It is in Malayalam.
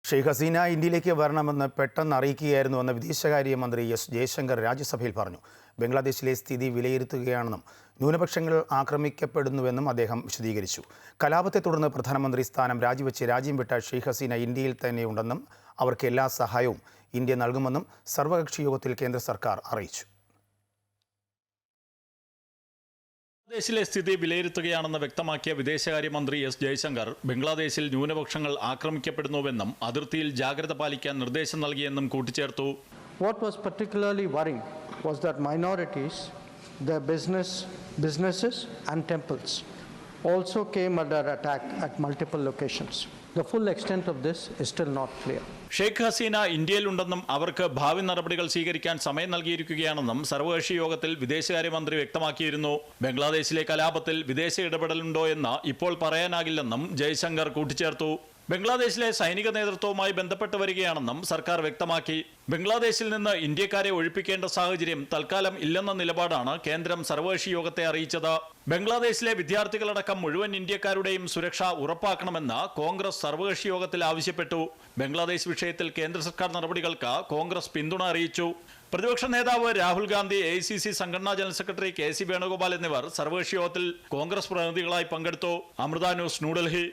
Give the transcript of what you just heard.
ഷെയ്ഖ് ഹസീന ഇന്ത്യയിലേക്ക് വരണമെന്ന് പെട്ടെന്ന് അറിയിക്കുകയായിരുന്നുവെന്ന് വിദേശകാര്യമന്ത്രി എസ് ജയശങ്കർ രാജ്യസഭയിൽ പറഞ്ഞു. ബംഗ്ലാദേശിലെ സ്ഥിതി വിലയിരുത്തുകയാണെന്നും ന്യൂനപക്ഷങ്ങൾ ആക്രമിക്കപ്പെടുന്നുവെന്നും അദ്ദേഹം വിശദീകരിച്ചു. കലാപത്തെ തുടർന്ന് പ്രധാനമന്ത്രി സ്ഥാനം രാജിവെച്ച് രാജ്യം വിട്ട ഷെയ്ഖ് ഹസീന ഇന്ത്യയിൽ തന്നെയുണ്ടെന്നും അവർക്ക് എല്ലാ സഹായവും ഇന്ത്യ നൽകുമെന്നും സർവകക്ഷി യോഗത്തിൽ കേന്ദ്ര സർക്കാർ അറിയിച്ചു. ബംഗ്ലാദേശിലെ സ്ഥിതി വിലയിരുത്തുകയാണെന്ന് വ്യക്തമാക്കിയ വിദേശകാര്യമന്ത്രി എസ് ജയശങ്കർ ബംഗ്ലാദേശിൽ ന്യൂനപക്ഷങ്ങൾ ആക്രമിക്കപ്പെടുന്നുവെന്നും അതിർത്തിയിൽ ജാഗ്രത പാലിക്കാൻ നിർദ്ദേശം നൽകിയെന്നും കൂട്ടിച്ചേർത്തു. What was particularly worrying was that minorities, their businesses and temples also came under attack at multiple locations. The full extent of this is still not clear. Sheikh Hasina ഇന്ത്യയിലുണ്ടെന്നും അവർക്ക് ഭാവി നടപടികൾ സ്വീകരിക്കാൻ സമയം നൽകിയിരിക്കുകയാണെന്നും സർവകക്ഷി യോഗത്തിൽ വിദേശകാര്യമന്ത്രി വ്യക്തമാക്കിയിരുന്നു. ബംഗ്ലാദേശിലെ കലാപത്തിൽ വിദേശ ഇടപെടലുണ്ടോ എന്ന് ഇപ്പോൾ പറയാനാകില്ലെന്നും ജയശങ്കർ കൂട്ടിച്ചേർത്തു. ബംഗ്ലാദേശിലെ സൈനിക നേതൃത്വവുമായി ബന്ധപ്പെട്ട് വരികയാണെന്നും സർക്കാർ വ്യക്തമാക്കി. ബംഗ്ലാദേശിൽ നിന്ന് ഇന്ത്യക്കാരെ ഒഴിപ്പിക്കേണ്ട സാഹചര്യം തൽക്കാലം ഇല്ലെന്ന നിലപാടാണ് കേന്ദ്രം സർവകക്ഷി യോഗത്തെ അറിയിച്ചത്. ബംഗ്ലാദേശിലെ വിദ്യാർത്ഥികളടക്കം മുഴുവൻ ഇന്ത്യക്കാരുടെയും സുരക്ഷ ഉറപ്പാക്കണമെന്ന് കോൺഗ്രസ് സർവകക്ഷി യോഗത്തിൽ ആവശ്യപ്പെട്ടു. ബംഗ്ലാദേശ് വിഷയത്തിൽ കേന്ദ്ര സർക്കാർ നടപടികൾക്ക് കോൺഗ്രസ് പിന്തുണ അറിയിച്ചു. പ്രതിപക്ഷ നേതാവ് രാഹുൽ ഗാന്ധി, AICC സംഘടനാ ജനറൽ സെക്രട്ടറി KC വേണുഗോപാൽ എന്നിവർ സർവകക്ഷി യോഗത്തിൽ കോൺഗ്രസ് പ്രതിനിധികളായി പങ്കെടുത്തു. അമൃത ന്യൂസ്, ന്യൂഡൽഹി.